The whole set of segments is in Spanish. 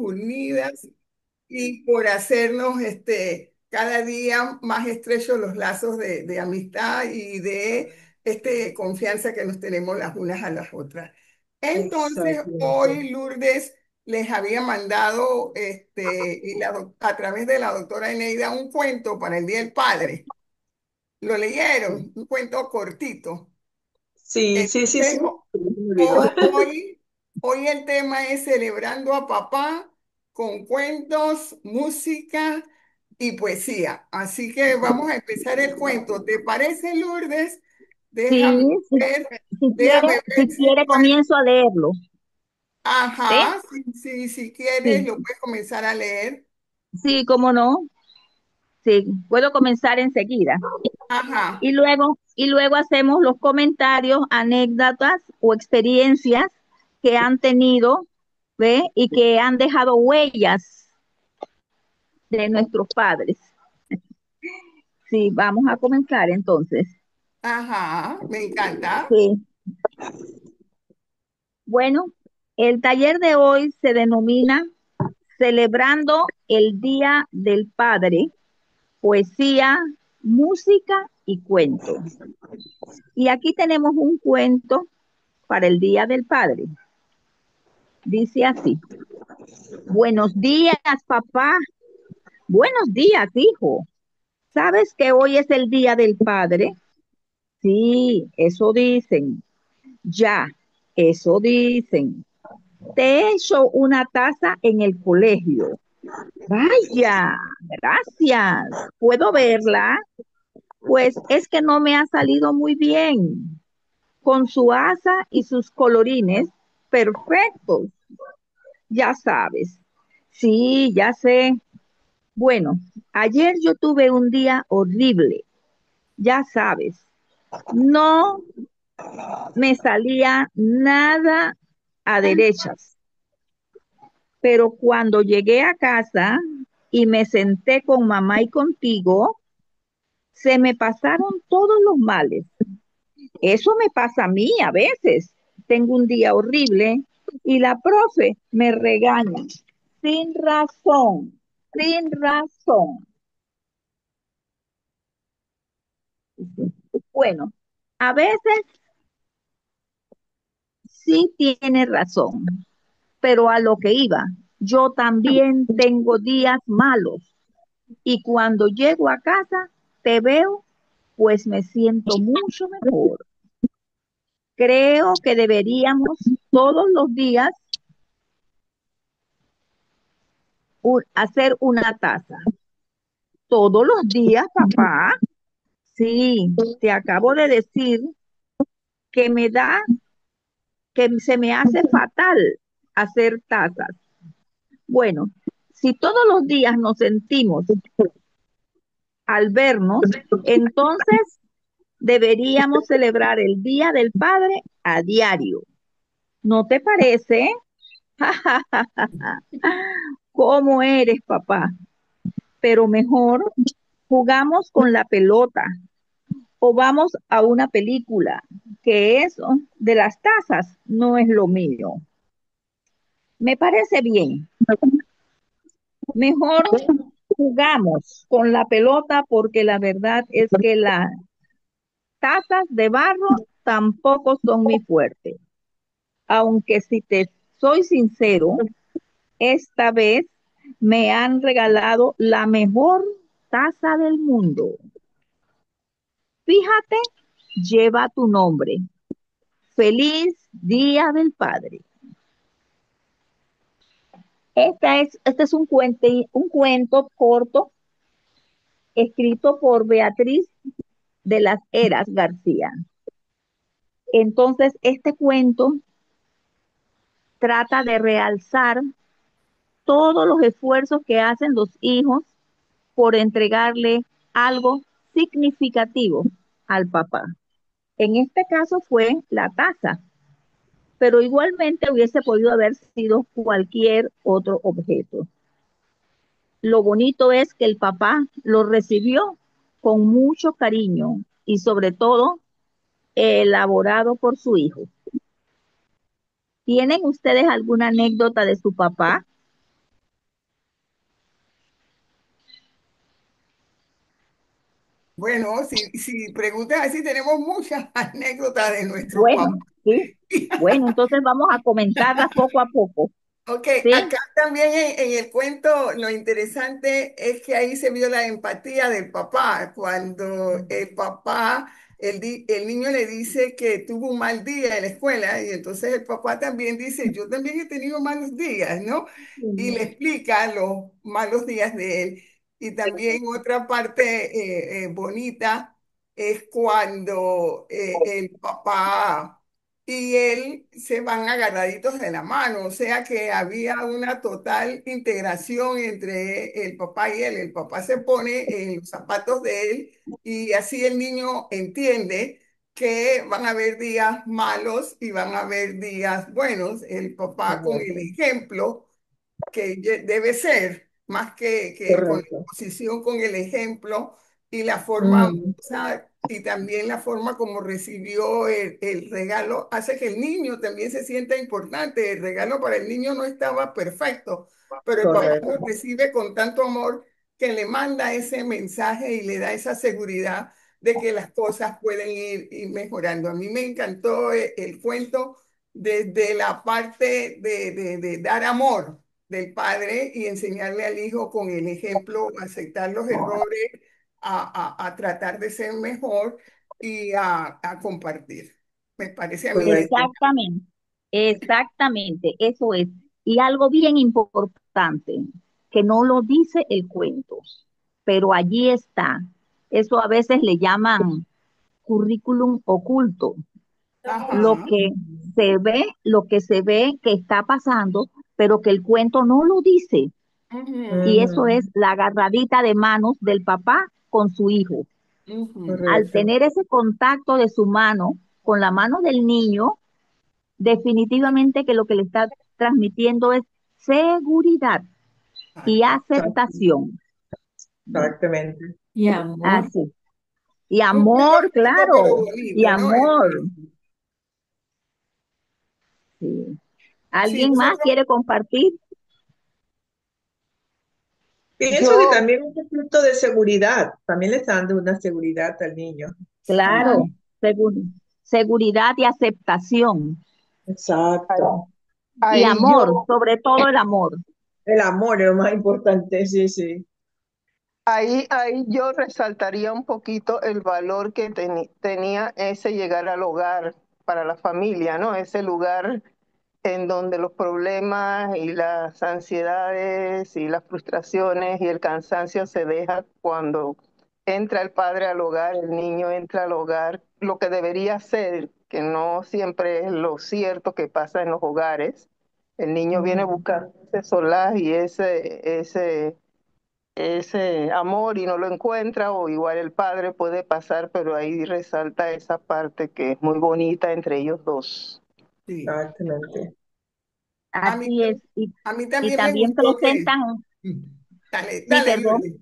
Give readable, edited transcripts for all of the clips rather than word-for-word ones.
unidas y por hacernos cada día más estrechos los lazos de amistad y de confianza que nos tenemos las unas a las otras. Entonces, Excelente. hoy Lourdes les había mandado a través de la doctora Eneida un cuento para el Día del Padre. Lo leyeron, un cuento cortito. Sí, sí, sí, sí. Entonces, Muy bien. Hoy, hoy el tema es celebrando a papá con cuentos, música y poesía. Así que vamos a empezar el cuento. ¿Te parece, Lourdes? Sí, Déjame si, ver, si quiere, déjame si ver si quiere puedo. comienzo a leerlo. ¿Sí? Ajá, si quieres, Sí, lo puedes comenzar a leer. sí, cómo no. Sí, puedo comenzar enseguida. Ajá, Y luego hacemos los comentarios, anécdotas o experiencias que han tenido, ¿ve? Y que han dejado huellas de nuestros padres. Sí, vamos a comenzar entonces. ajá, me encanta. Sí, bueno, el taller de hoy se denomina Celebrando el Día del Padre, poesía, música y cuento. Y aquí tenemos un cuento para el Día del Padre. Dice así: buenos días, papá. Buenos días, hijo. ¿Sabes que hoy es el Día del Padre? Sí, eso dicen. Ya, eso dicen. Te he hecho una taza en el colegio. Vaya, gracias. ¿Puedo verla? Pues es que no me ha salido muy bien. Con su asa y sus colorines perfectos, ya sabes. Sí, ya sé. Bueno, ayer yo tuve un día horrible, ya sabes. No me salía nada a derechas, pero cuando llegué a casa y me senté con mamá y contigo, se me pasaron todos los males. Eso me pasa a mí a veces. Tengo un día horrible y la profe me regaña. Sin razón, sin razón. Bueno, a veces sí tiene razón, pero a lo que iba, yo también tengo días malos y cuando llego a casa te veo, pues me siento mucho mejor. Creo que deberíamos todos los días hacer una taza. Todos los días, papá. Sí, te acabo de decir que que se me hace fatal hacer tazas. Bueno, si todos los días nos sentimos al vernos, entonces deberíamos celebrar el Día del Padre a diario. ¿No te parece? ¿Cómo eres, papá? Pero mejor jugamos con la pelota o vamos a una película, que eso de las tazas no es lo mío. Me parece bien. Mejor jugamos con la pelota porque la verdad es que las tazas de barro tampoco son mi fuerte. Aunque si te soy sincero, esta vez me han regalado la mejor taza del mundo. Fíjate, lleva tu nombre. Feliz Día del Padre. Este es un cuento corto escrito por Beatriz de las Heras García. Entonces, este cuento trata de realzar todos los esfuerzos que hacen los hijos por entregarle algo significativo al papá. En este caso fue la taza, pero igualmente hubiese podido haber sido cualquier otro objeto. Lo bonito es que el papá lo recibió con mucho cariño y sobre todo elaborado por su hijo. ¿Tienen ustedes alguna anécdota de su papá? Bueno, si preguntas así, tenemos muchas anécdotas de nuestros papás. Bueno, sí. Bueno, entonces vamos a comentarlas poco a poco, Ok, ¿sí? acá también en el cuento lo interesante es que ahí se vio la empatía del papá, cuando el papá, el niño le dice que tuvo un mal día en la escuela y entonces el papá también dice, yo también he tenido malos días, ¿no? Y le explica los malos días de él. Y también otra parte bonita es cuando el papá y él se van agarraditos de la mano, o sea que había una total integración entre el papá y él. El papá se pone en los zapatos de él y así el niño entiende que van a haber días malos y van a haber días buenos. El papá con el Correcto, ejemplo que debe ser, más que con la correcto. exposición, con el ejemplo y la forma, Mm, o sea, y también la forma como recibió el regalo, hace que el niño también se sienta importante. El regalo para el niño no estaba perfecto, pero el papá lo correcto, recibe con tanto amor que le manda ese mensaje y le da esa seguridad de que las cosas pueden ir mejorando. A mí me encantó el cuento desde la parte de dar amor del padre y enseñarle al hijo con el ejemplo, a aceptar los errores, a tratar de ser mejor y a compartir. Me parece a mí correcto, Exactamente, exactamente, eso es. Y algo bien importante, que no lo dice el cuento, pero allí está. Eso a veces le llaman currículum oculto, lo ajá. que lo que se ve que está pasando, pero que el cuento no lo dice. Y Ujú, eso es ujú, la agarradita de manos del papá con su hijo. ujú, Al correcto, tener ese contacto de su mano con la mano del niño, definitivamente que lo que le está transmitiendo es seguridad y exact- aceptación. exactamente. Y amor. Así. Y un cuento amor, corto pero claro. Y bonito, ¿no? amor. Sí. Sí, ¿Alguien más nosotros, quiere compartir? Pienso que yo, también un poquito de seguridad, también le está dando una seguridad al niño. Claro. sí, Segu- seguridad y aceptación. Exacto. Ahí, Y ahí amor, yo, sobre todo el amor. El amor es lo más importante, sí, sí. ahí yo resaltaría un poquito el valor que tenía ese llegar al hogar para la familia, ¿no? Ese lugar en donde los problemas y las ansiedades y las frustraciones y el cansancio se deja cuando entra el padre al hogar, el niño entra al hogar, lo que debería ser, que no siempre es lo cierto que pasa en los hogares. El niño viene Ujú, buscando ese solaz y ese amor y no lo encuentra, o igual el padre puede pasar, pero ahí resalta esa parte que es muy bonita entre ellos dos. sí. exactamente. A mí, Así es. a mí Y también me también gustó que... presentan, Dale, sí, dale, perdón, Lourdes.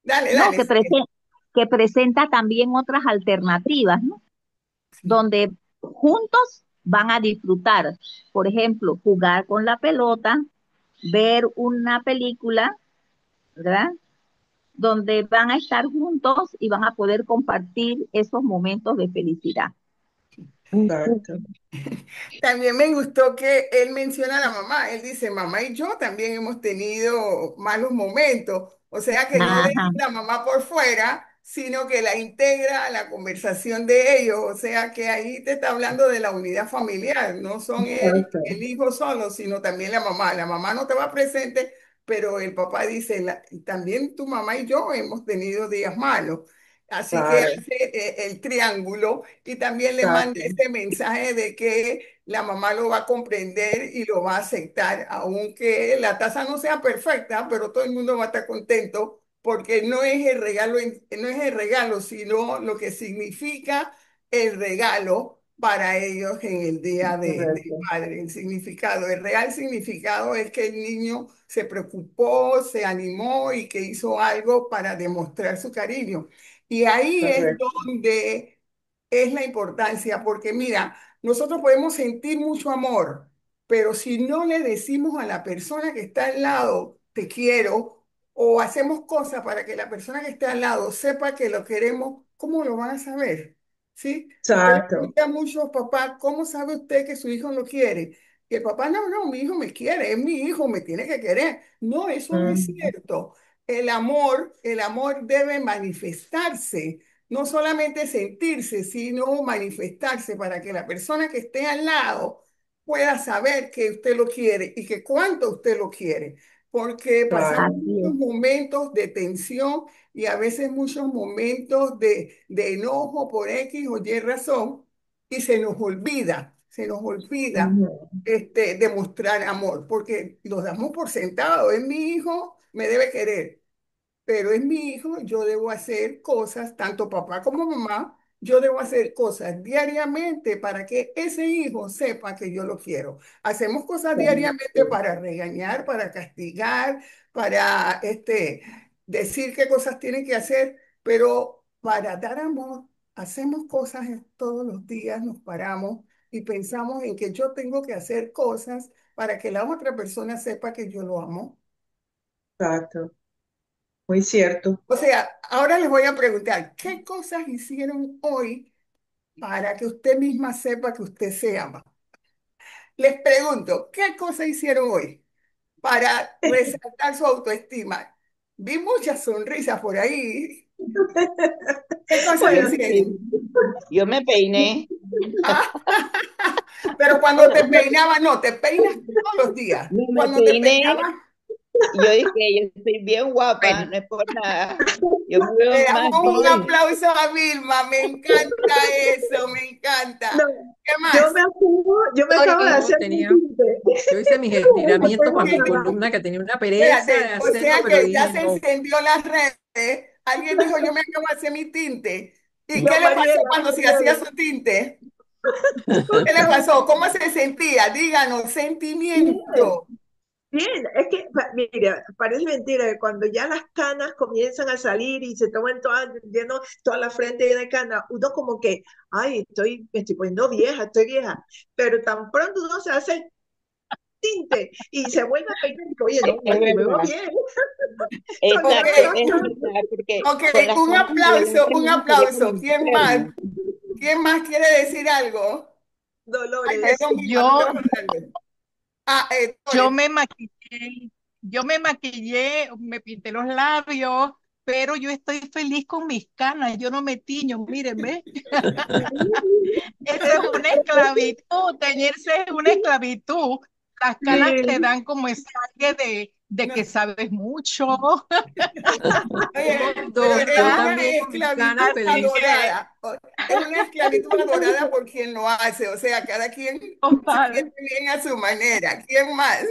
Dale, no, dale. Sí, que presenta también otras alternativas, ¿no? sí, Donde juntos van a disfrutar. Por ejemplo, jugar con la pelota, ver una película, ¿verdad? Donde van a estar juntos y van a poder compartir esos momentos de felicidad. Exacto. también me gustó que él menciona a la mamá. Él dice, mamá y yo también hemos tenido malos momentos. O sea que no deja Ajá, a la mamá por fuera, sino que la integra a la conversación de ellos. O sea que ahí te está hablando de la unidad familiar. No son el Exacto. hijo solo, sino también la mamá. La mamá no te va presente, pero el papá dice, también tu mamá y yo hemos tenido días malos. Así que Claro. hace el triángulo y también le manda Exacto. ese mensaje de que la mamá lo va a comprender y lo va a aceptar, aunque la taza no sea perfecta, pero todo el mundo va a estar contento porque no es el regalo, no es el regalo, sino lo que significa el regalo para ellos en el día del Correcto. padre. El significado, el real significado es que el niño se preocupó, se animó y que hizo algo para demostrar su cariño. Y ahí es Correcto. donde es la importancia, porque mira, nosotros podemos sentir mucho amor, pero si no le decimos a la persona que está al lado, te quiero, o hacemos cosas para que la persona que esté al lado sepa que lo queremos, ¿cómo lo van a saber? ¿Sí? Usted le Exacto. pregunta a muchos papás, ¿cómo sabe usted que su hijo lo quiere? Y el papá, no, no, mi hijo me quiere, es mi hijo, me tiene que querer. No, eso no es Ujú. cierto. El amor debe manifestarse, no solamente sentirse, sino manifestarse para que la persona que esté al lado pueda saber que usted lo quiere y que cuánto usted lo quiere, porque pasamos Claro, Así muchos es. momentos de tensión y a veces muchos momentos de enojo por X o Y razón y se nos olvida ujú, demostrar amor, porque lo damos por sentado, es mi hijo, me debe querer, pero es mi hijo, yo debo hacer cosas, tanto papá como mamá, yo debo hacer cosas diariamente para que ese hijo sepa que yo lo quiero. Hacemos cosas claro, diariamente para regañar, para castigar, para decir qué cosas tienen que hacer, pero para dar amor, hacemos cosas todos los días, nos paramos y pensamos en que yo tengo que hacer cosas para que la otra persona sepa que yo lo amo. exacto. Muy cierto. O sea, ahora les voy a preguntar, ¿qué cosas hicieron hoy para que usted misma sepa que usted se ama? Les pregunto, ¿qué cosas hicieron hoy para resaltar su autoestima? Vi muchas sonrisas por ahí. ¿Qué cosas Bueno, Yo hicieron? sí, yo me peiné. Ah, pero cuando te peinabas, no, te peinas todos los días. No me Cuando te peiné peinabas, y yo dije, yo soy bien guapa, Bueno, no es por nada. Yo me le veo más damos un bien. aplauso a Vilma. Me encanta eso, me no, encanta. ¿Qué más? yo me acabo de Yo hacer un tenía, tinte. yo hice mis Me estiramientos tengo para que mi Ok. lavar. columna, que tenía una pereza de Espérate, o hacerlo, sea pero que ya dije se no. encendió las redes. Alguien dijo, yo me acabo de hacer mi tinte. ¿Y Yo, qué le pasó Mariela, cuando se hacía Mariela. su tinte? ¿Qué le pasó? ¿Cómo se sentía? Díganos, Bien, sentimiento. bien, es que, mira, parece mentira que cuando ya las canas comienzan a salir y se toman todas, lleno, toda la frente llena de canas, uno como que, ay, me estoy poniendo vieja, estoy vieja, pero tan pronto uno se hace tinte y se vuelve a peinar y dice, oye, no, Es bueno, yo me veo verdad, bien, Ok, exacto, sonreí es bastante. verdad, porque ok, con las un canas aplauso, adelante un uno se ve como aplauso. ¿Quién más? enfermo. ¿Quién más quiere decir algo? Ay, Dolores. perdón, Vilma, tú Yo, estabas hablando. Ah, yo Tore. me maquillé, yo me maquillé, me pinté los labios, pero yo estoy feliz con mis canas, yo no me tiño, mírenme. Eso es una esclavitud, teñirse es una esclavitud. Las canas te Sí, dan como ese aire de No, que sabes mucho, Somos oye, pero dos, es yo una también con mis esclavitud canas así feliz. que, adorada. Es una esclavitud adorada por quien lo hace. O sea, cada quien se ojalá. siente bien a su manera. ¿Quién más?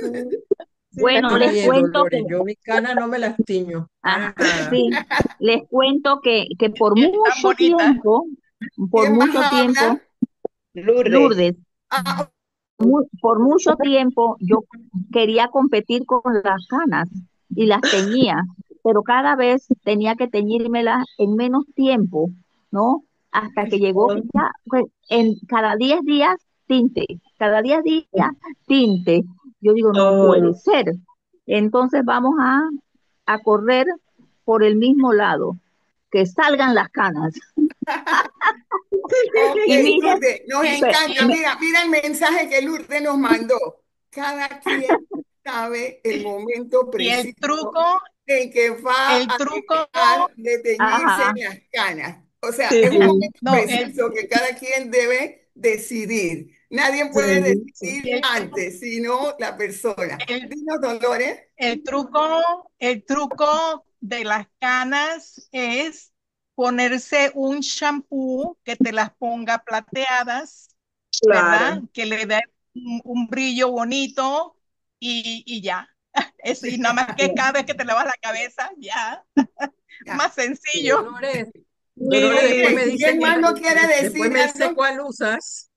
sí, bueno, les También, cuento que, Dolores, yo mis canas no me las tiño, para ajá, nada. sí, les cuento que Están bonitas. por ¿Quién más mucho tiempo, habla? Lourdes, Lourdes, Ah, por mucho tiempo yo quería competir con las canas y las teñía, pero cada vez tenía que teñírmelas en menos tiempo, ¿no? Hasta que llegó que ya, pues, en cada 10 días tinte, cada 10 días tinte. Yo digo, no puede oh, ser. Entonces vamos a correr por el mismo lado, que salgan las canas. ok, Y mire, Lourdes, nos encanta. Y, Mira, mira el mensaje que Lourdes nos mandó. Cada quien sabe el momento y preciso en que va el a truco, dejar de teñirse ajá, las canas. O sea, es un sí, momento no, preciso que cada quien debe decidir. Nadie puede sí, decidir el, antes, sino la persona. el, Dinos, Dolores. el truco de las canas es ponerse un shampoo que te las ponga plateadas, ¿verdad? claro. Que le dé un brillo bonito y ya. Eso, y nada más que cada vez que te lavas la cabeza, ya. Ya. Más sencillo. Dolores, Dolores, Ok, después Sí, me dice ¿quién más no quiere después decir me dice algo? cuál usas,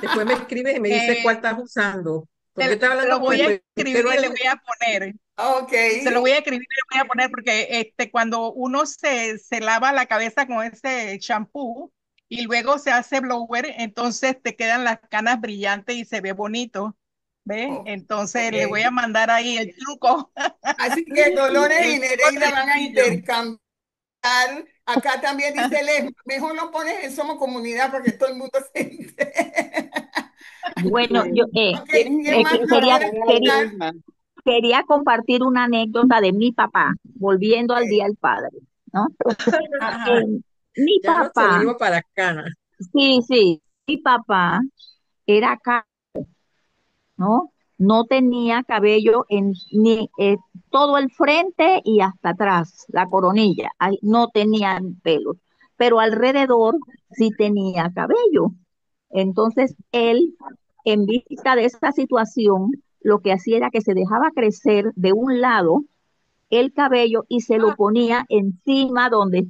después me escribes y me dice cuál Eh, estás usando, porque se, estoy se hablando lo con voy el a escribir peluquero y le ahí. voy a poner. Ok. Se lo voy a escribir y le voy a poner porque cuando uno se lava la cabeza con ese champú y luego se hace blower, entonces te quedan las canas brillantes y se ve bonito. ¿Ve? Ok. Entonces le voy a mandar ahí el truco, Así que Dolores y el truco Nereida van a sencillo. intercambiar. Acá también dice Les, mejor no pones en Somos Comunidad para que todo el mundo se entere. Bueno, Sí. yo Ok, ¿quién más nos quería, quiere quería, contar? Ay, Vilma. quería compartir una anécdota de mi papá, volviendo al Día del Padre, ¿no? Ajá. Eh, mi Ya nos papá, salimos para Cana. sí, sí, mi papá era acá, ¿no? No tenía cabello en ni todo el frente y hasta atrás, la coronilla, ahí no tenía pelos, pero alrededor sí tenía cabello. Entonces él, en vista de esa situación, lo que hacía era que se dejaba crecer de un lado el cabello y se lo Ah, ponía encima donde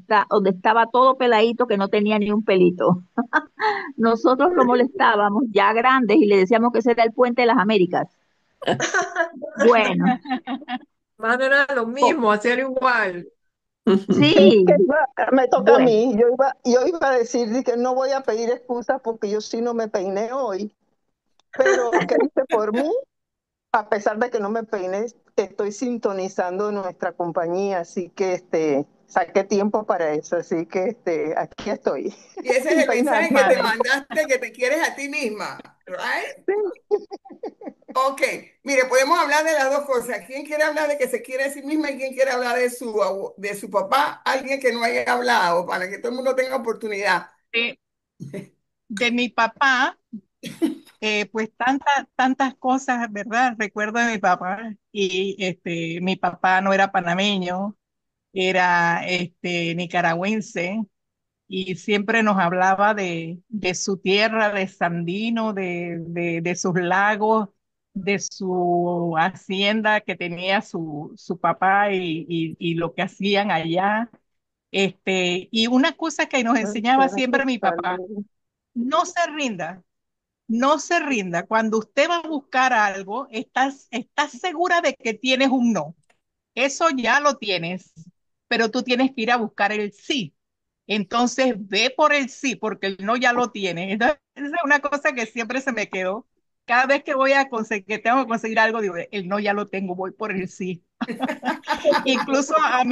estaba todo peladito que no tenía ni un pelito. Nosotros lo molestábamos ya grandes y le decíamos que ese era el puente de las Américas. Bueno, más era lo co- mismo, hacer igual. Sí, sí, me toca a bueno, mí. Yo iba a decir que no voy a pedir excusas porque yo sí no me peiné hoy, pero ¿qué hice por mí? A pesar de que no me peiné, estoy sintonizando nuestra compañía, así que saqué tiempo para eso, así que aquí estoy, Y ese es sin el peinar. mensaje que te Vale. mandaste, que te quieres a ti misma, ¿right? Sí. Ok, mire, podemos hablar de las dos cosas. ¿Quién quiere hablar de que se quiere a sí misma y quién quiere hablar de de su papá? Alguien que no haya hablado, para que todo el mundo tenga oportunidad. De, de mi papá, pues tantas cosas, ¿verdad? Recuerdo de mi papá y mi papá no era panameño, era nicaragüense y siempre nos hablaba de su tierra, de Sandino, de sus lagos, de su hacienda que tenía su papá y lo que hacían allá. Y una cosa que nos enseñaba siempre mi papá, no se rinda, no se rinda. Cuando usted va a buscar algo, estás segura de que tienes un no. Eso ya lo tienes, pero tú tienes que ir a buscar el sí. Entonces ve por el sí, porque el no ya lo tienes. Entonces, esa es una cosa que siempre se me quedó. Cada vez que voy a conseguir, que tengo que conseguir algo, digo, el no ya lo tengo, voy por el sí. Incluso a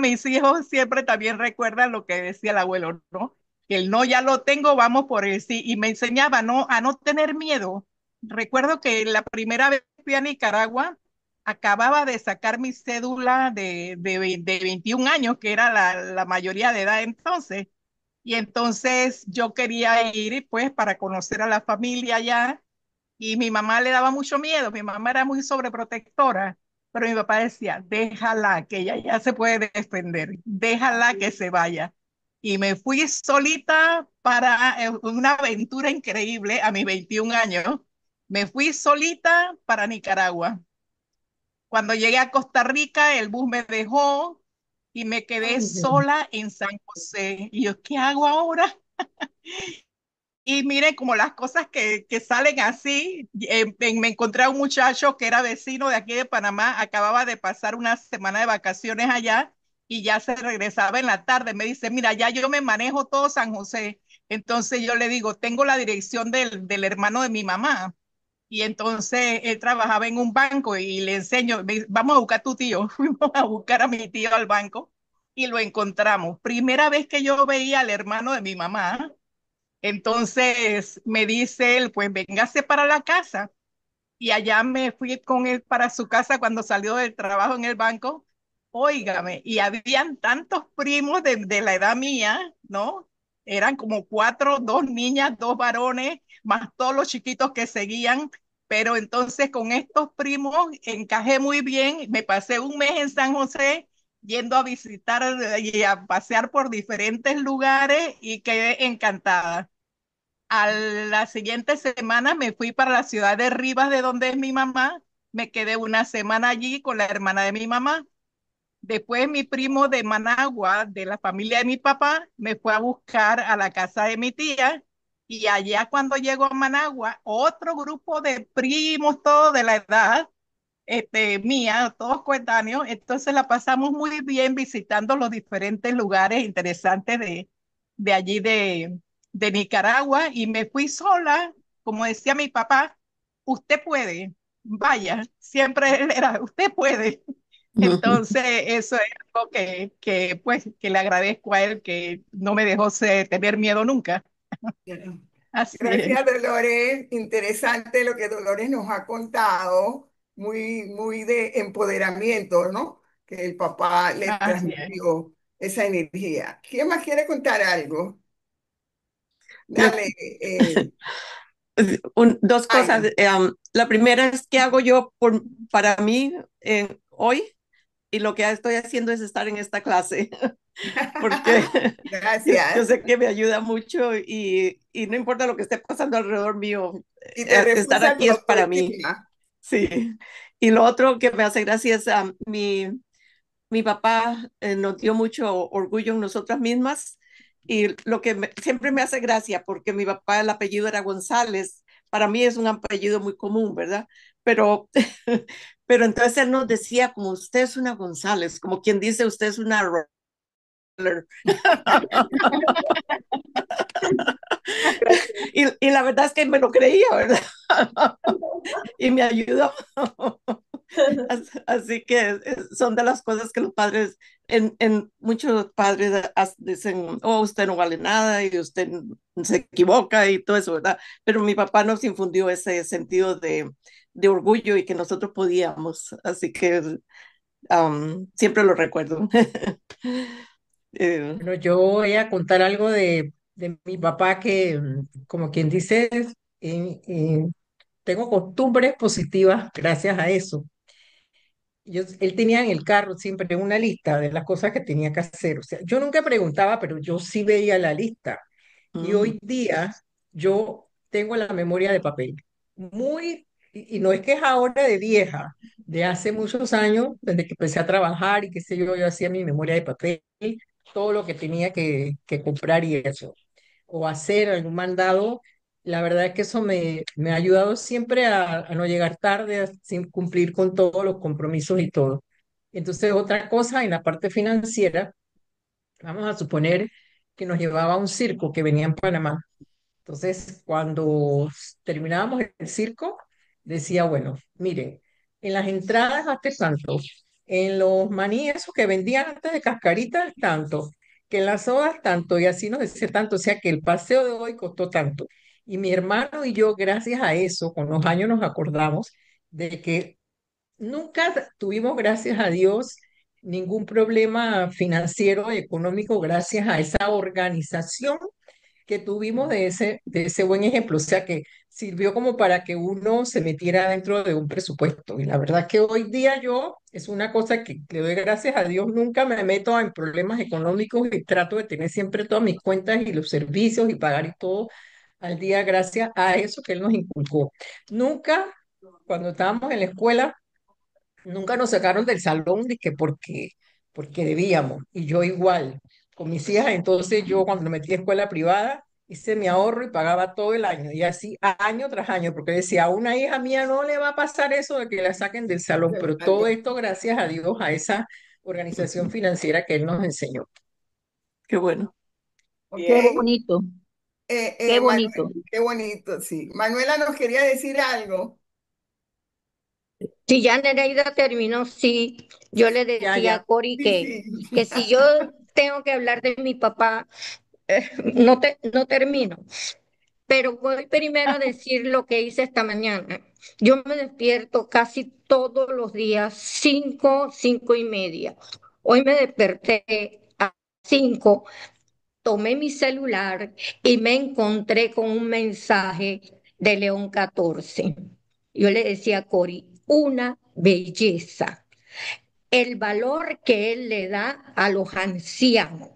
mis hijos siempre también recuerdan lo que decía el abuelo, ¿no? Que el no ya lo tengo, vamos por el sí. Y me enseñaba a no tener miedo. Recuerdo que la primera vez que fui a Nicaragua, acababa de sacar mi cédula de 21 años, que era la mayoría de edad entonces. Y entonces yo quería ir, pues, para conocer a la familia allá y mi mamá le daba mucho miedo, mi mamá era muy sobreprotectora, pero mi papá decía, déjala, que ella ya se puede defender, déjala que se vaya. Y me fui solita para una aventura increíble a mis 21 años. Me fui solita para Nicaragua. Cuando llegué a Costa Rica, el bus me dejó y me quedé sola en San José. Y yo, ¿qué hago ahora? Y mire, como las cosas que salen así, me encontré a un muchacho que era vecino de aquí de Panamá, acababa de pasar una semana de vacaciones allá y ya se regresaba en la tarde. Me dice, mira, ya yo me manejo todo San José. Entonces yo le digo, tengo la dirección del hermano de mi mamá. Y entonces él trabajaba en un banco y le enseño, vamos a buscar a tu tío. Fuimos a buscar a mi tío al banco y lo encontramos. Primera vez que yo veía al hermano de mi mamá, entonces me dice él, pues véngase para la casa. Y allá me fui con él para su casa cuando salió del trabajo en el banco. Óigame, y habían tantos primos de la edad mía, ¿no? Eran como cuatro, dos niñas, dos varones, más todos los chiquitos que seguían. Pero entonces con estos primos encajé muy bien. Me pasé un mes en San José yendo a visitar y a pasear por diferentes lugares y quedé encantada. A la siguiente semana me fui para la ciudad de Rivas, de donde es mi mamá. Me quedé una semana allí con la hermana de mi mamá. Después mi primo de Managua, de la familia de mi papá, me fue a buscar a la casa de mi tía. Y allá cuando llego a Managua, otro grupo de primos, todos de la edad mía, todos coetáneos. Entonces la pasamos muy bien visitando los diferentes lugares interesantes de allí de Nicaragua y me fui sola, como decía mi papá, usted puede, vaya, siempre él era, usted puede. Entonces, eso es algo pues, que le agradezco a él, que no me dejó tener miedo nunca. Así es. Gracias, Dolores. Interesante lo que Dolores nos ha contado, muy, muy de empoderamiento, ¿no? Que el papá le Así es. transmitió esa energía. ¿Quién más quiere contar algo? Lo- Dale, eh, dos cosas. Aina. La primera es qué hago yo para mí hoy y lo que estoy haciendo es estar en esta clase porque yo Gracias. sé que me ayuda mucho y no importa lo que esté pasando alrededor mío, Y te estar refuerza tu aquí es para mí. autoestima. Sí. Y lo otro que me hace gracia es mi papá nos dio mucho orgullo en nosotras mismas y lo que siempre me hace gracia, porque mi papá el apellido era González, para mí es un apellido muy común, ¿verdad? Pero, pero entonces él nos decía como usted es una González, como quien dice usted es una Roller. Y la verdad es que me lo creía, ¿verdad? Y me ayudó. Así que son de las cosas que los padres, en muchos padres dicen, oh, usted no vale nada y usted se equivoca y todo eso, ¿verdad? Pero mi papá nos infundió ese sentido de orgullo y que nosotros podíamos, así que siempre lo recuerdo. Eh, Bueno, yo voy a contar algo de mi papá que, como quien dice, tengo costumbres positivas gracias a eso. Él tenía en el carro siempre una lista de las cosas que tenía que hacer. O sea, yo nunca preguntaba, pero yo sí veía la lista. Y mm, hoy día yo tengo la memoria de papel. Y no es que es ahora de vieja, de hace muchos años, desde que empecé a trabajar y qué sé yo, yo hacía mi memoria de papel, todo lo que tenía que comprar y eso, o hacer algún mandado. La verdad es que eso me ha ayudado siempre a no llegar tarde, sin cumplir con todos los compromisos y todo. Entonces, otra cosa en la parte financiera, vamos a suponer que nos llevaba a un circo que venía en Panamá. Entonces, cuando terminábamos el circo, decía, bueno, miren, en las entradas gaste tanto, en los maní esos que vendían antes de cascaritas tanto, que en las sodas tanto, y así nos decía tanto, o sea que el paseo de hoy costó tanto. Y mi hermano y yo, gracias a eso, con los años nos acordamos de que nunca tuvimos, gracias a Dios, ningún problema financiero, económico, gracias a esa organización que tuvimos de ese buen ejemplo, o sea que sirvió como para que uno se metiera dentro de un presupuesto. Y la verdad que hoy día yo es una cosa que le doy gracias a Dios, nunca me meto en problemas económicos y trato de tener siempre todas mis cuentas y los servicios y pagar y todo al día gracias a eso que Él nos inculcó. Nunca, cuando estábamos en la escuela, nunca nos sacaron del salón de que porque debíamos. Y yo igual, con mis hijas, entonces yo cuando me metí a escuela privada, hice mi ahorro y pagaba todo el año. Y así año tras año, porque decía, a una hija mía no le va a pasar eso de que la saquen del salón. Pero todo esto gracias a Dios, a esa organización financiera que Él nos enseñó. qué bueno. Qué Ok. bonito, qué bonito. Manuel, qué bonito, sí. Manuela nos quería decir algo. Si ya Nereida terminó, sí, yo le Ya, decía a ya. Cori Sí, sí. que si yo tengo que hablar de mi papá, no termino. Pero voy primero a decir lo que hice esta mañana. Yo me despierto casi todos los días, 5, 5:30. Hoy me desperté a 5, tomé mi celular y me encontré con un mensaje de León 14. Yo le decía a Cori, una belleza, el valor que él le da a los ancianos.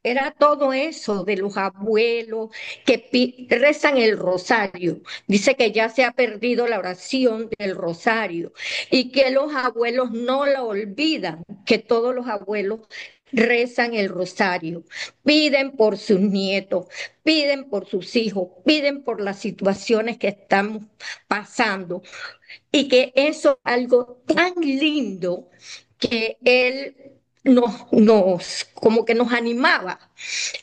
Era todo eso de los abuelos que rezan el rosario. Dice que ya se ha perdido la oración del rosario y que los abuelos no la olvidan, que todos los abuelos rezan el rosario, piden por sus nietos, piden por sus hijos, piden por las situaciones que estamos pasando y que eso es algo tan lindo que él como que nos animaba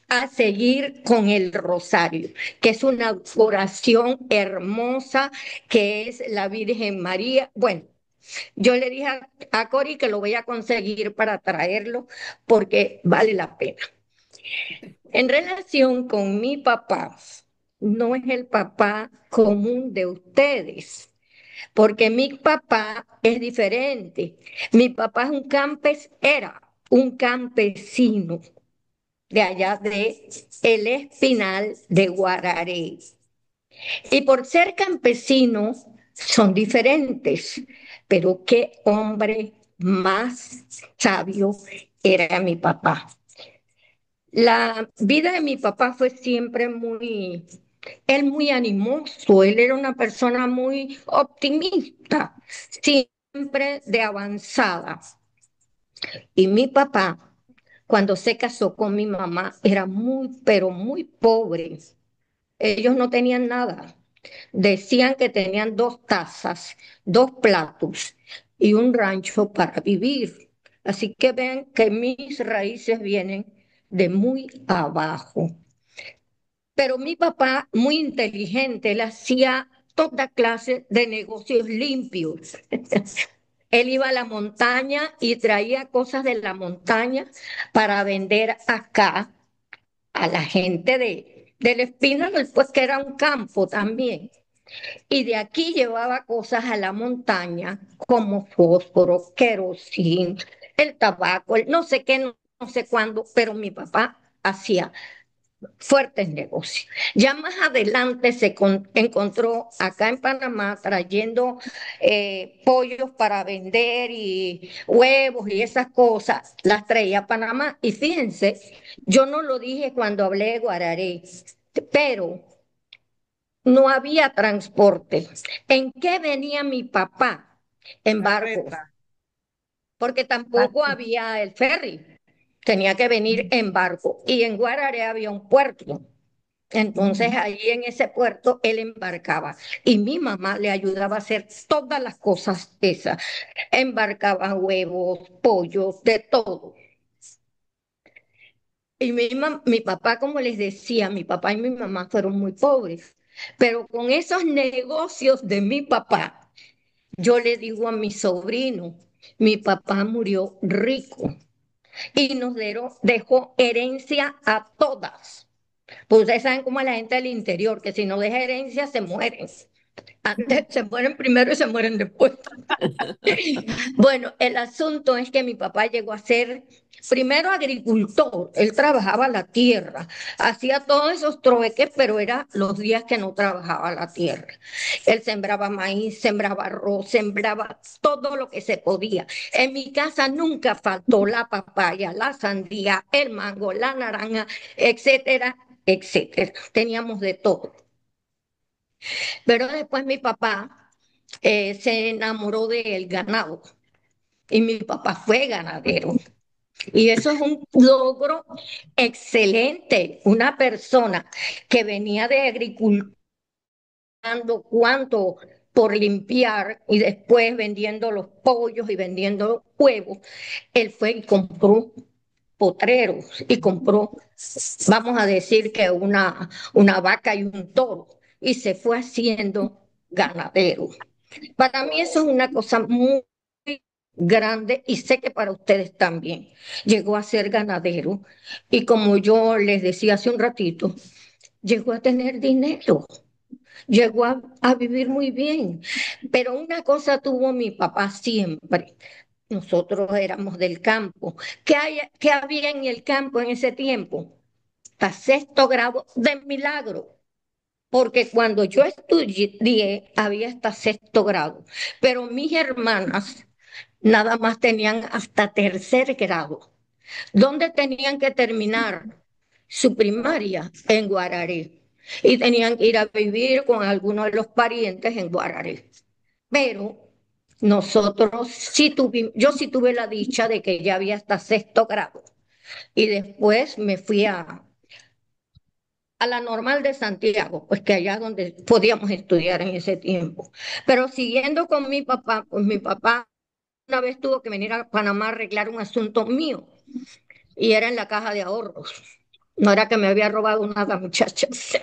a seguir con el rosario, que es una oración hermosa, que es la Virgen María. Bueno, yo le dije a Cori que lo voy a conseguir para traerlo porque vale la pena. En relación con mi papá, no es el papá común de ustedes, porque mi papá es diferente. Mi papá es era un campesino de allá de El Espinal de Guararé. Y por ser campesino son diferentes, pero qué hombre más sabio era mi papá. La vida de mi papá fue siempre él muy animoso, él era una persona muy optimista, siempre de avanzada. Y mi papá, cuando se casó con mi mamá, era muy, pero muy pobre. Ellos no tenían nada. Decían que tenían 2 tazas, 2 platos y un rancho para vivir. Así que ven que mis raíces vienen de muy abajo. Pero mi papá, muy inteligente, él hacía toda clase de negocios limpios. Él iba a la montaña y traía cosas de la montaña para vender acá a la gente del Espino, pues que era un campo también. Y de aquí llevaba cosas a la montaña como fósforo, querosín, el tabaco, no sé qué, no sé cuándo, pero mi papá hacía fuertes negocios. Ya más adelante encontró acá en Panamá trayendo pollos para vender y huevos y esas cosas, las traía a Panamá. Y fíjense, yo no lo dije cuando hablé de Guararé, pero no había transporte. ¿En qué venía mi papá? En barco, Carreta. porque tampoco había el ferry. Tenía que venir en barco y en Guararé había un puerto. Entonces ahí en ese puerto él embarcaba y mi mamá le ayudaba a hacer todas las cosas esas. Embarcaba huevos, pollos, de todo. Y mi papá, como les decía, mi papá y mi mamá fueron muy pobres, pero con esos negocios de mi papá, yo le digo a mi sobrino, mi papá murió rico y dejó herencia a todas. Pues ustedes saben cómo es la gente del interior, que si no deja herencia se mueren. Antes se mueren primero y se mueren después. Bueno, el asunto es que mi papá llegó a ser primero agricultor, él trabajaba la tierra, hacía todos esos trueques, pero era los días que no trabajaba la tierra. Él sembraba maíz, sembraba arroz, sembraba todo lo que se podía. En mi casa nunca faltó la papaya, la sandía, el mango, la naranja, etcétera, etcétera. Teníamos de todo. Pero después mi papá se enamoró del ganado y mi papá fue ganadero. Y eso es un logro excelente. Una persona que venía de agricultura, cuánto por limpiar y después vendiendo los pollos y vendiendo los huevos, él fue y compró potreros y compró, vamos a decir que una vaca y un toro y se fue haciendo ganadero. Para mí eso es una cosa muy grande y sé que para ustedes también. Llegó a ser ganadero y como yo les decía hace un ratito, llegó a tener dinero, llegó a vivir muy bien. Pero una cosa tuvo mi papá siempre. Nosotros éramos del campo. ¿Qué había en el campo en ese tiempo? Hasta 6.º grado de milagro. Porque cuando yo estudié había hasta 6.º grado, pero mis hermanas nada más tenían hasta 3.er grado, donde tenían que terminar su primaria en Guararé y tenían que ir a vivir con algunos de los parientes en Guararé. Pero nosotros yo sí tuve la dicha de que ya había hasta 6.º grado y después me fui a la Normal de Santiago, pues que allá donde podíamos estudiar en ese tiempo. Pero siguiendo con mi papá, pues mi papá una vez tuvo que venir a Panamá a arreglar un asunto mío y era en la caja de ahorros. No era que me había robado nada, muchachas.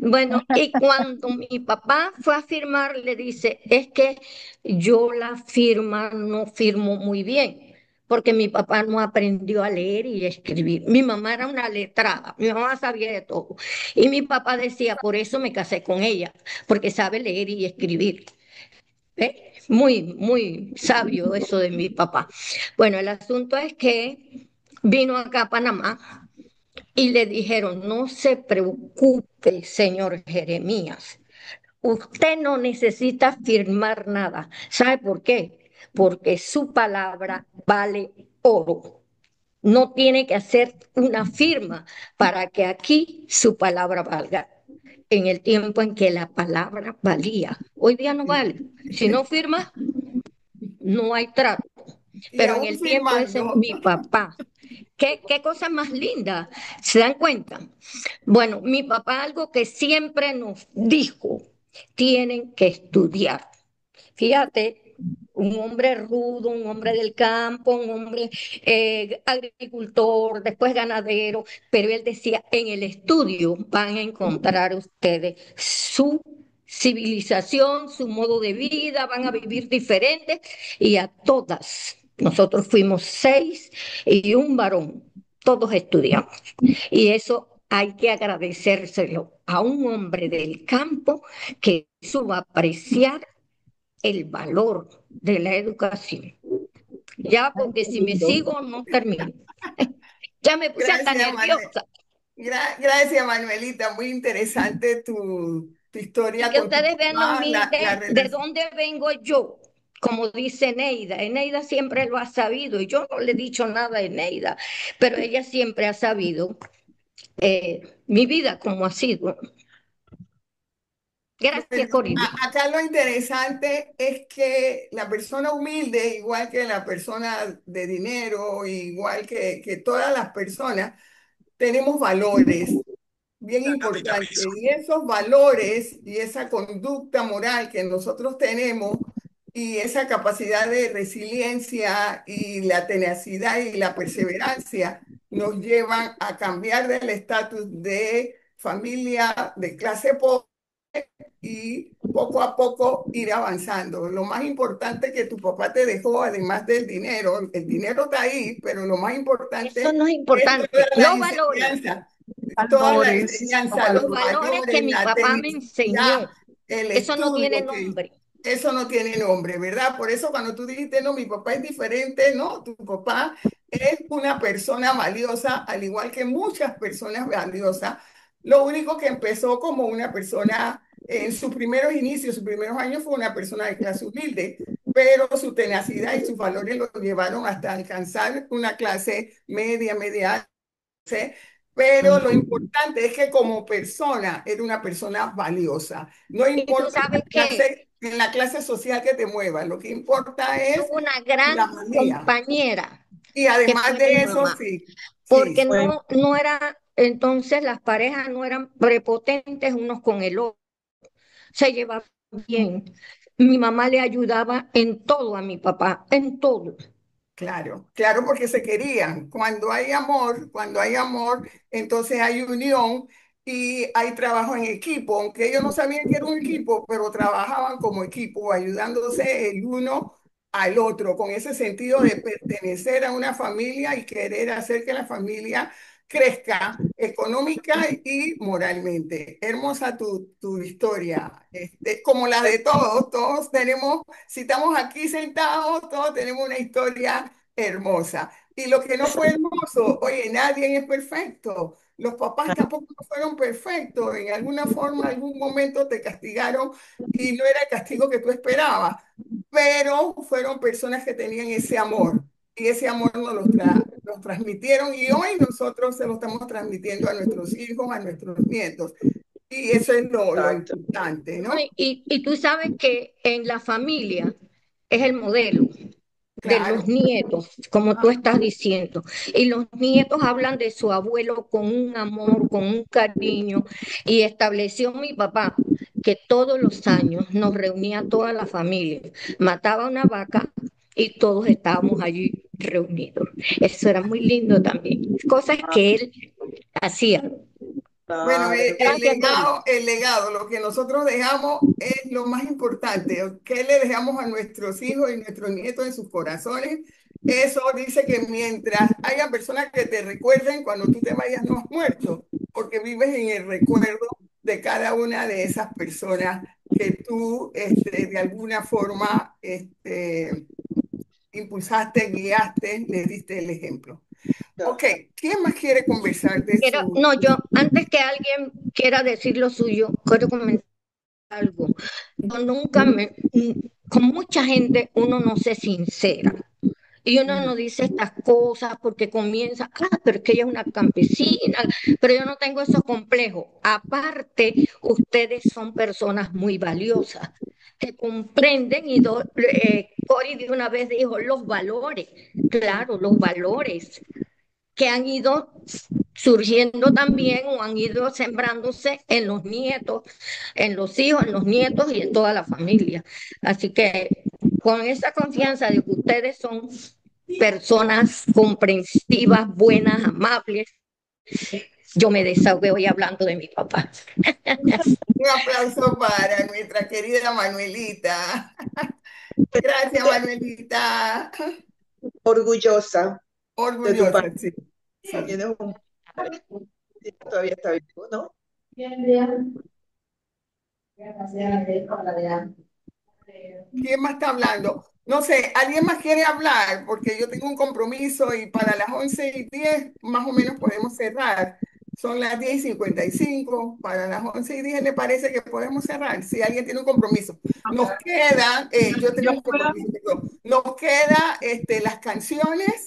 Bueno, y cuando mi papá fue a firmar, le dice, es que yo la firma no firmo muy bien, porque mi papá no aprendió a leer y escribir. Mi mamá era una letrada, mi mamá sabía de todo. Y mi papá decía, por eso me casé con ella, porque sabe leer y escribir. Muy, muy sabio eso de mi papá. Bueno, el asunto es que vino acá a Panamá y le dijeron, no se preocupe, señor Jeremías, usted no necesita firmar nada. ¿Sabe por qué? Porque su palabra vale oro. No tiene que hacer una firma para que aquí su palabra valga. En el tiempo en que la palabra valía. Hoy día no vale. Si no firma, no hay trato. Y Pero en aún el tiempo ese es firmando, mi papá. ¿Qué cosa más linda? ¿Se dan cuenta? Bueno, mi papá algo que siempre nos dijo, tienen que estudiar. Fíjate, un hombre rudo, un hombre del campo, un hombre agricultor, después ganadero, pero él decía, en el estudio van a encontrar ustedes su civilización, su modo de vida, van a vivir diferentes y a todas. Nosotros fuimos 6 y un varón, todos estudiamos. Y eso hay que agradecérselo a un hombre del campo que supo apreciar el valor de la educación. Ya, Ay, porque qué si me lindo. sigo, no termino. Ya me puse hasta gracias, Manuel. nerviosa. Gracias, Manuelita. Muy interesante tu Y historia que con tu ustedes vean lo papá, la humilde de relación. dónde vengo yo. Como dice Neida, Eneida siempre lo ha sabido y yo no le he dicho nada a Eneida, pero ella siempre ha sabido mi vida como ha sido. Gracias, Bueno, Corina. acá lo interesante es que la persona humilde, igual que la persona de dinero, igual que todas las personas, tenemos valores bien importantes. Y esos valores y esa conducta moral que nosotros tenemos y esa capacidad de resiliencia y la tenacidad y la perseverancia nos llevan a cambiar del estatus de familia de clase pobre y poco a poco ir avanzando. Lo más importante que tu papá te dejó, además del dinero, el dinero está ahí, pero lo más Eso importante no es es toda importante. la Los valores, enseñanza, toda la Valores, los enseñanza, los los valores. valores que valores, mi la papá me tenacidad, enseñó, el eso no tiene estudio, que nombre. eso no tiene nombre, ¿verdad? Por eso cuando tú dijiste, no, mi papá es diferente, no, tu papá es una persona valiosa, al igual que muchas personas valiosas. Lo único que empezó como una persona en sus primeros inicios, sus primeros años, fue una persona de clase humilde, pero su tenacidad y sus valores lo llevaron hasta alcanzar una clase media, media. ¿Sí? Pero lo importante es que como persona era una persona valiosa. No Y tú importa sabes que en la clase social que te mueva, lo que importa es tuvo una gran la manía. compañera Y que además fue mi de eso, mamá, sí, sí, porque sí, Bueno, no era, entonces las parejas no eran prepotentes unos con el otro, se llevaban bien. Mi mamá le ayudaba en todo a mi papá, en todo. claro, claro, porque se querían. Cuando hay amor, entonces hay unión y hay trabajo en equipo, aunque ellos no sabían que era un equipo, pero trabajaban como equipo, ayudándose el uno al otro, con ese sentido de pertenecer a una familia y querer hacer que la familia crezca económica y moralmente. Hermosa tu historia, como la de todos, todos tenemos si estamos aquí sentados, todos tenemos una historia hermosa. Y lo que no fue hermoso, oye, nadie es perfecto. Los papás tampoco fueron perfectos. En alguna forma, en algún momento te castigaron y no era el castigo que tú esperabas, pero fueron personas que tenían ese amor y ese amor nos transmitieron y hoy nosotros se lo estamos transmitiendo a nuestros hijos, a nuestros nietos. Y eso es lo Exacto. importante, No, ¿no? y tú sabes que en la familia es el modelo de los Claro. nietos, como tú estás diciendo. Y los nietos hablan de su abuelo con un amor, con un cariño. Y estableció mi papá que todos los años nos reunía toda la familia. Mataba una vaca y todos estábamos allí reunidos. Eso era muy lindo también. Cosas que él hacía. Bueno, Gracias, Doris. el legado, lo que nosotros dejamos es lo más importante. ¿Qué le dejamos a nuestros hijos y nuestros nietos en sus corazones? Eso dice que mientras haya personas que te recuerden cuando tú te vayas, no has muerto, porque vives en el recuerdo de cada una de esas personas que tú, de alguna forma, impulsaste, guiaste, le diste el ejemplo. Ok, ¿quién más quiere conversar de su... No, yo, antes que alguien quiera decir lo suyo, quiero comentar algo. Yo nunca con mucha gente uno no se sincera. Y uno no dice estas cosas porque comienza, pero es que ella es una campesina, pero yo no tengo esos complejos. Aparte, ustedes son personas muy valiosas que comprenden y Cori de una vez dijo los valores, claro, los valores que han ido surgiendo también o han ido sembrándose en los nietos, en los hijos, en los nietos y en toda la familia. Así que con esa confianza de que ustedes son personas comprensivas, buenas, amables, yo me desahogué hoy hablando de mi papá. Un aplauso para nuestra querida Manuelita. Gracias, Manuelita. Orgullosa de tu Orgullosa, padre. sí. Sí. Tienes un padre que todavía está vivo, ¿no? ¿Quién más está hablando? No sé, ¿alguien más quiere hablar? Porque yo tengo un compromiso y para las 11:10 más o menos podemos cerrar. Son las 10:55. Para las 11:10 ¿le parece que podemos cerrar? Si alguien tiene un compromiso. Nos queda, yo tengo Yo un puedo, compromiso, perdón. Nos queda las canciones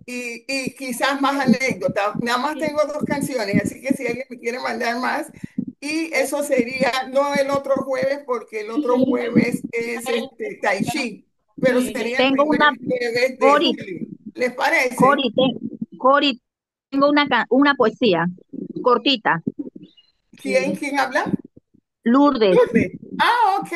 y quizás más anécdotas. Nada más tengo dos canciones, así que si alguien me quiere mandar más, y eso sería no el otro jueves, porque el otro jueves es Tai Chi, pero sería el Tengo primer una, jueves de Cori, julio. ¿Les parece? Cori, Cori, tengo una poesía cortita. ¿Quién habla? Lourdes, Lourdes. Ah, ok,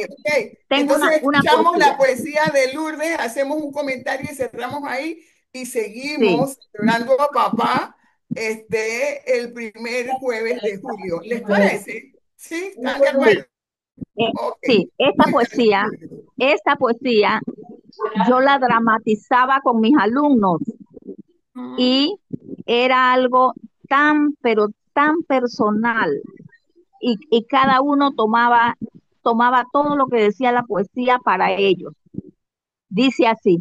ok. tengo Entonces una escuchamos la poesía. poesía de Lourdes, hacemos un comentario y cerramos ahí y Sí, seguimos celebrando a papá el primer jueves de julio. ¿Les parece? ¿Sí? ¿Están de sí, acuerdo? Ok. sí. Cuéntame, Lourdes. Esta poesía, yo la dramatizaba con mis alumnos Mm, y era algo tan, pero tan personal y cada uno tomaba todo lo que decía la poesía para ellos. Dice así,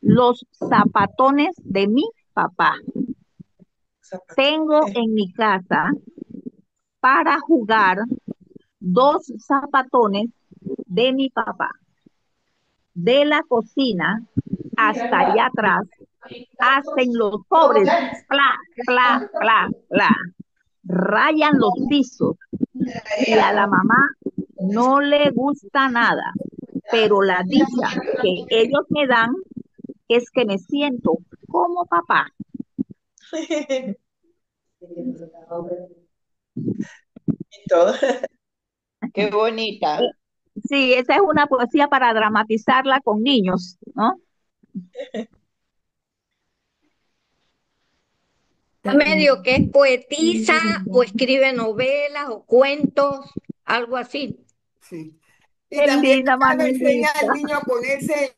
los zapatones de mi papá. Tengo en mi casa para jugar dos zapatones de mi papá. De la cocina hasta allá atrás hacen los pobres, pla, pla, pla, pla, rayan los pisos y a la mamá no le gusta nada, pero la dicha que ellos me dan es que me siento como papá. Todo. Qué bonita. Sí, esa es una poesía para dramatizarla con niños, ¿no? Medio que es poetisa o escribe novelas o cuentos, algo así. sí. Y Qué también linda, le enseña Manuelita. al niño a ponerse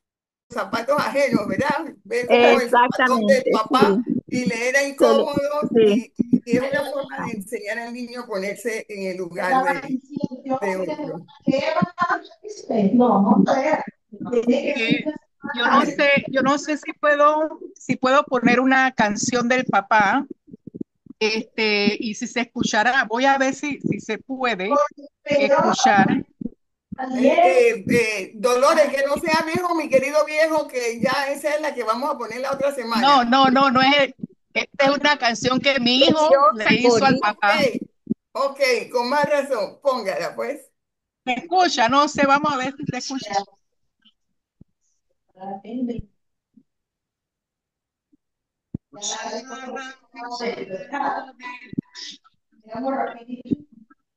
zapatos ajenos, ¿verdad? Ver cómo el zapatón del Exactamente, papá sí. y le era Se le- incómodo sí. y es una forma de enseñar al niño a ponerse en el lugar de otro. eh, yo no sé si puedo poner una canción del papá, y si se escuchará, voy a ver si se puede escuchar. Dolores, que no sea viejo, mi querido viejo, que ya esa es la que vamos a poner la otra No, semana. no, no, no es, esta es una canción que mi hijo Preciosa, le hizo al Cori. Ok, papá. ok, con más razón, póngala pues. ¿Se escucha? No sé, vamos a ver si se escucha.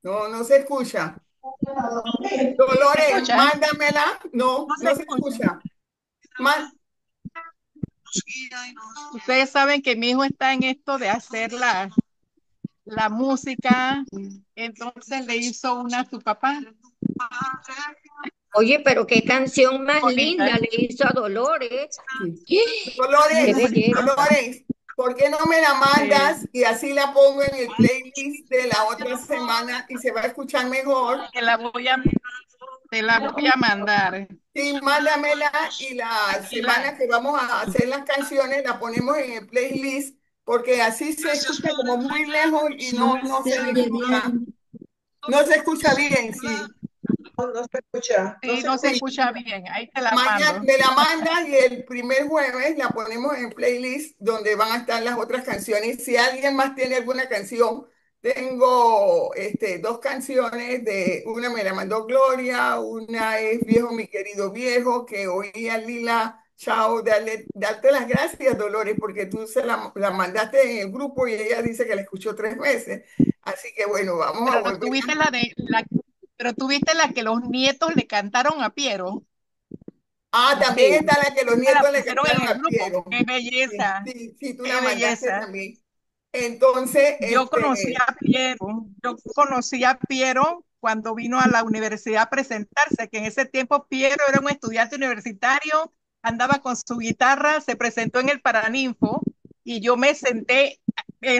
No, no se escucha. ¿Se Dolores, escucha? mándamela. No, No se no se escucha. escucha. Ma- Ustedes saben que mi hijo está en esto de hacer la música, entonces le hizo una a su papá. Oye, pero qué canción más Bonita. linda le hizo a Dolores. sí. Qué Dolores, belleza. Dolores, ¿por qué no me la Sí, mandas y así la pongo en el playlist de la otra semana y se va a escuchar mejor? te la voy a mandar. Sí, mándamela y la Aquí la, semana que vamos a hacer las canciones la ponemos en el playlist porque así se escucha como muy lejos y no se disfruta. No se escucha bien, sí. No se escucha, no sí, se no se escucha. Sí, escucha bien, ahí te la mañana mando. me la mandas y el primer jueves la ponemos en playlist donde van a estar las otras canciones. Si alguien más tiene alguna canción, tengo dos canciones de una me la mandó Gloria, una es Viejo mi querido viejo, que oí a Lila Chao darte las gracias, Dolores, porque tú la mandaste en el grupo y ella dice que la escuchó 3 veces. Así que bueno, vamos a Pero volver. tuviste pero tuviste la que los nietos le cantaron a Piero. Ah, también Sí, está la que los La nietos le pusieron en cantaron el a grupo. Piero. Qué Sí, belleza, sí, sí, tú la qué mandaste belleza. también. Entonces, Yo conocí a Piero cuando vino a la universidad a presentarse, que en ese tiempo Piero era un estudiante universitario, andaba con su guitarra, se presentó en el Paraninfo y yo me senté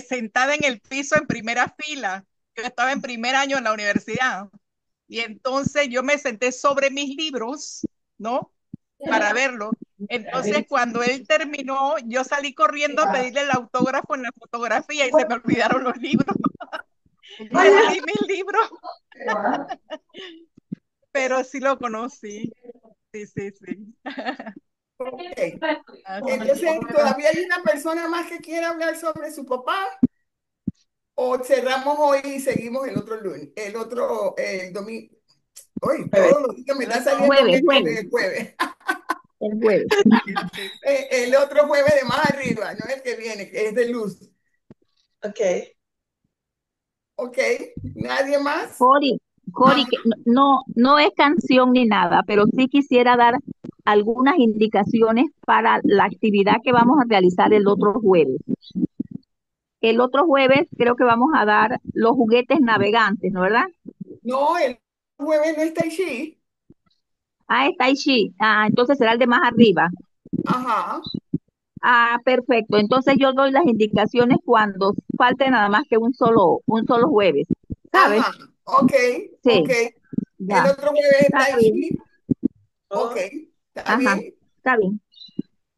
sentada en el piso en primera fila. Yo estaba en primer año en la universidad y entonces yo me senté sobre mis libros, ¿no? Para verlo. Entonces, cuando él terminó, yo salí corriendo a pedirle el autógrafo en la fotografía y se me olvidaron los libros. Perdí mis libros, pero sí lo conocí. Sí, sí, sí. ok. Así Entonces, es. ¿todavía hay una persona más que quiera hablar sobre su papá? ¿O cerramos hoy y seguimos el otro lunes? El otro, el domingo. Hoy, todos los días me El está otro saliendo Jueves, miércoles jueves, el jueves. el jueves. jueves, sí, sí. El otro jueves de más arriba, no el que viene, que es de luz. Ok. ¿Ok? ¿Nadie más? Cori, Ah, Cori, que no es canción ni nada, pero sí quisiera dar algunas indicaciones para la actividad que vamos a realizar el otro jueves. El otro jueves creo que vamos a dar los juguetes navegantes, ¿no verdad? no, el jueves no está allí. Ah, está Aichi. Ah, entonces será el de más arriba. Ajá, Ah, perfecto. Entonces yo doy las indicaciones cuando falte nada más que un solo jueves. ¿Sabes? ajá. Ok, ok. Sí, El ya. otro jueves Está está bien. allí. Ok, Oh, está Ajá, bien. está bien.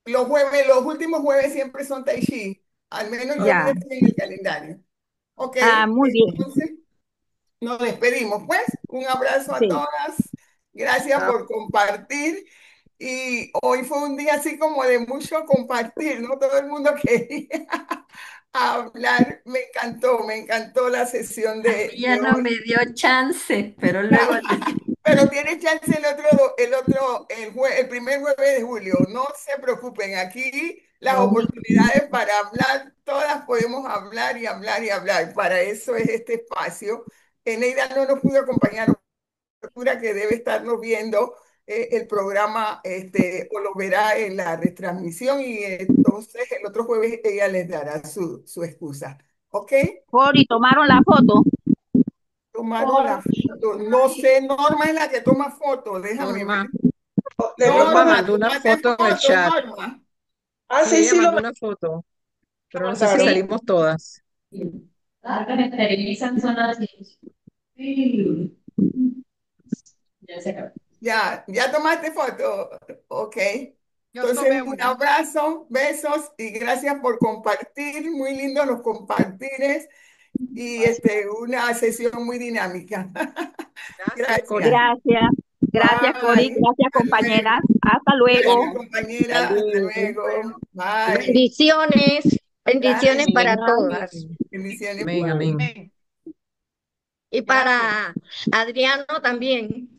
Los jueves, los últimos jueves siempre son Tai Chi. Al menos yo vi Ya. eso en el calendario. Ok, Ah, muy bien. entonces nos despedimos, pues. Un abrazo a Sí. todas. Gracias ah, por compartir. Y hoy fue un día así como de mucho compartir, ¿no? Todo el mundo quería hablar. Me encantó la sesión A mí ya de no hoy. me dio chance, pero luego Ya, pero tienes chance el primer jueves de julio. No se preocupen, aquí las oportunidades para hablar, todas podemos hablar y hablar y hablar. Para eso es este espacio. Eneida no nos pudo acompañar, segura que debe estarnos viendo el programa, o lo verá en la retransmisión y entonces el otro jueves ella les dará su excusa. ¿Ok? Cori, ¿tomaron la foto? Tomaron la foto. No sé, Norma es la que toma fotos, déjame ver. Norma, oh, de Norma Norma. Norma, mandó una tomaste foto en el foto, chat. Norma. Ah, Sí, sí, ella sí, lo mandó una foto, pero no sé si mandaron. Sí. salimos todas. las que me esterilizan son así. Sí. Ya se acabó. Ya tomaste foto. Ok. Yo Entonces, tomé un una. abrazo, besos y gracias por compartir. Muy lindos los compartires y una sesión muy dinámica. Gracias, Cori. Gracias. Gracias. Gracias, Cori. Bye. Gracias, Hasta luego. compañeras. Hasta Gracias, luego. Hasta compañera. Hasta luego. luego. Bye. Bendiciones, bendiciones Gracias. para Amén. todas. Bendiciones. Amén, amén. Amén. Y Gracias. para Adriano también.